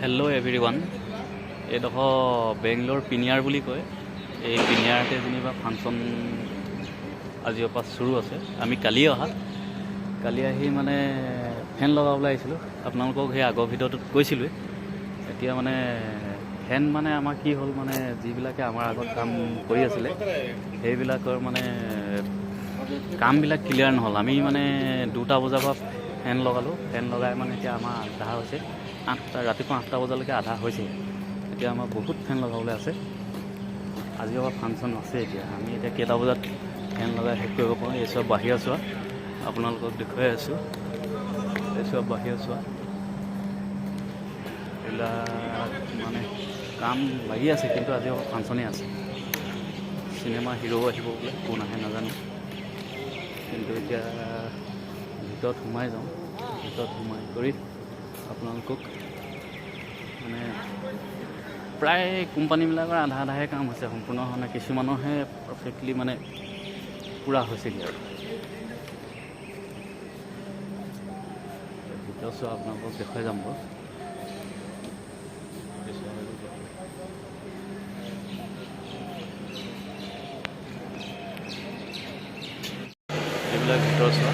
Hello' everyone, এইডোখৰ বেংগলোৰ পিনিয়াৰ বুলি কয়। এই পিনিয়াৰতে যেনিবা ফাংচন আজিৰ পৰা চুৰু আছে। আমি কালি আহি মানে ফেন লগাবলৈ আহিছিলোঁ। আপোনালোকক সেই আগৰ ভিডিঅ'টোত কৈছিলোঁৱেই। এতিয়া মানে ফেন মানে আমাৰ কি হ'ল, মানে যিবিলাকে আমাৰ আগত কাম কৰি আছিলে সেইবিলাকৰ মানে কামবিলাক ক্লিয়াৰ নহ'ল। আমি মানে 2টা বজাৰ পৰা ফেন লগালোঁ। ফেন লগাই মানে এতিয়া আমাৰ আধা হৈছে, ৰাতিপুৱা 8টা বজালৈকে আধা হৈছে। এতিয়া আমাৰ বহুত ফেন লগাবলৈ আছে। আজিৰ পৰা ফাংচন আছে। আমি এতিয়া কেইটা বজাত ফেন লগাই শেষ কৰিব পাৰোঁ। এই চব বাহিৰ চোৱা, আপোনালোকক দেখুৱাই আছোঁ। এই চব বাহিৰ চোৱা, এইবিলাক মানে কাম লাগি আছে, কিন্তু আজি অকল ফাংচনেই আছে। চিনেমা হিৰো আহিব বোলে, কোন আহে নাজানো। কিন্তু এতিয়া ভিতৰত সোমাই যাওঁ। ভিতৰত সোমাই কৰি আপোনালোকক মানে প্ৰায় কোম্পানীবিলাকৰ আধাহে কাম হৈছে, সম্পূৰ্ণ হোৱা নাই। কিছুমানৰহে পাৰফেক্টলি মানে পূৰা হৈছেগৈ আৰু। ভিতৰত চোৱা, আপোনালোকক দেখুৱাই যাম বাৰু। এইবিলাক ভিতৰত চোৱা,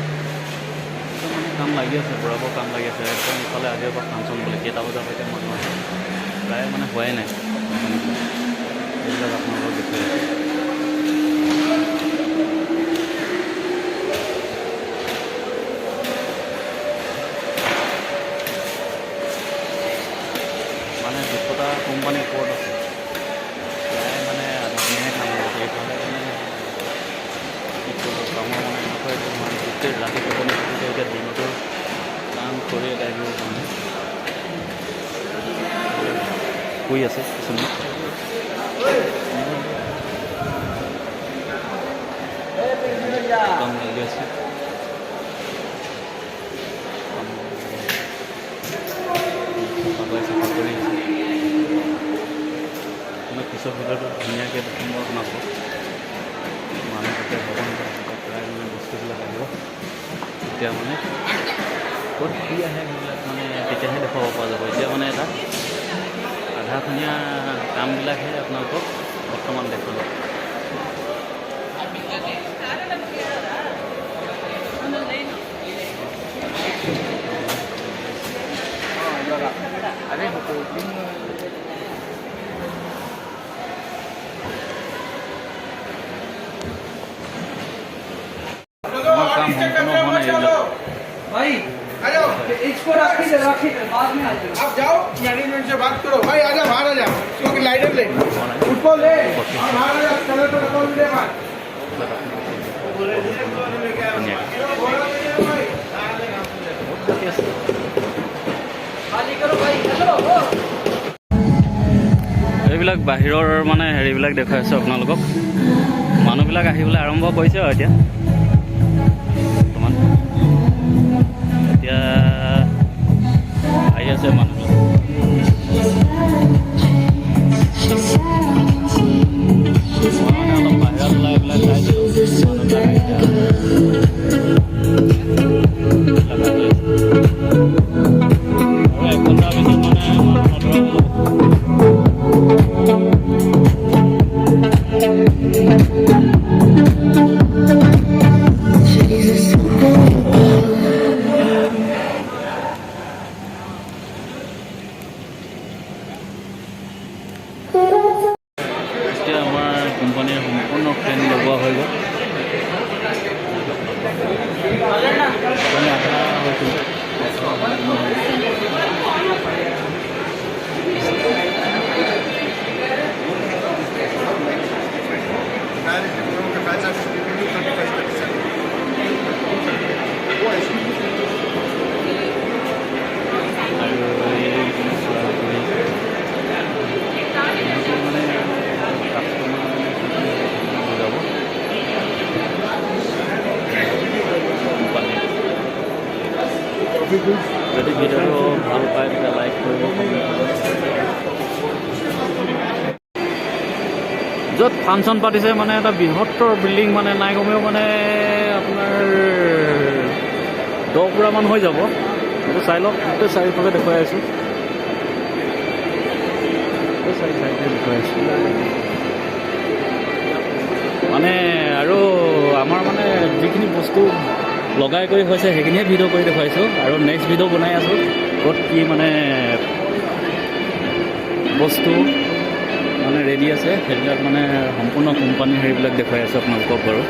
একদম মানে কাম লাগি আছে, বৰাবৰ কাম লাগি আছে। একদম ইফালে আজিৰ পৰা ফাংচন বোলে, কেইটা বজালৈকে মানুহ আহে প্ৰায় মানে হোৱাই নাই। এইবিলাক আপোনালোকক দেখুৱাই আছোঁ। মানে 200টা কোম্পানীৰ ওপৰত আছে, প্ৰায় মানে আধাখিনিহে কাম কৰিছে। এইফালে মানে কি কৰিব, কামৰ মানে এনেকুৱা একদম মানে গোটেই ৰাতি টোপনি থাকোঁতে এতিয়া দিনতো কাম কৰি এদাই দিব পৰা নাই। শুই আছে কিছুমান। কাম লাগি আছে। চাফা কৰি আছে। মই পিছৰ ভিতৰতো ধুনীয়াকৈ দেখিম মই আপোনালোকক। মানুহ তেতিয়া হ'ব নাপায়, প্ৰায় মানে বস্তুবিলাক আহিব। তেতিয়া মানে ক'ত কি আহে সেইবিলাক মানে তেতিয়াহে দেখুৱাব পৰা যাব। এতিয়া মানে এটা আধাখনীয়া কামবিলাকহে আপোনালোকক বৰ্তমান দেখুৱালোঁ। काम संपूर्ण होने भाई इसको रखिए बाद में आ जाओ। आप जाओ मैनेजमेंट से बात करो। भाई आजा, बाहर आ जा, क्योंकि लाइटर ले उसको ले बाहर आ जा। कलर तो बताओ ले बाहर। खाली करो भाई। हेलो এইবিলাক বাহিৰৰ মানে হেৰিবিলাক দেখুৱাই আছোঁ আপোনালোকক। মানুহবিলাক আহিবলৈ আৰম্ভ কৰিছে আৰু এতিয়া বৰ্তমান। এতিয়া আহি আছে মানুহবিলাক। অলপ বাহিৰত ওলাই পেলাই চাইছিলোঁ মানুহবিলাক এতিয়া আৰু 1 ঘণ্টাৰ পিছত মানে মানুহ নধৰা হ'ব। এতিয়া আমাৰ কোম্পানীৰ সম্পূৰ্ণ ফেন লগোৱা হৈ গ'ল। আধা হৈছিল। যদি ভিডিঅ'টো ভাল পায় তেতিয়া লাইক কৰিব, কমেণ্ট কৰিব। য'ত ফাংচন পাতিছে মানে এটা বৃহত্তৰ বিল্ডিং, মানে নাই কমেও মানে আপোনাৰ 10 পুৰামান হৈ যাব। এইটো চাই লওক, গোটেই চাৰিওফালে দেখুৱাই আছোঁ। দেখুৱাই আছোঁ মানে আৰু আমাৰ মানে যিখিনি বস্তু লগাই কৰি হৈছে সেইখিনিয়ে ভিডিঅ' কৰি দেখুৱাইছোঁ আৰু নেক্সট ভিডিঅ' বনাই আছোঁ ক'ত কি মানে বস্তু মানে ৰেডি আছে সেইবিলাক মানে সম্পূৰ্ণ কোম্পানীৰ হেৰিবিলাক দেখুৱাই আছোঁ আপোনালোকক বাৰু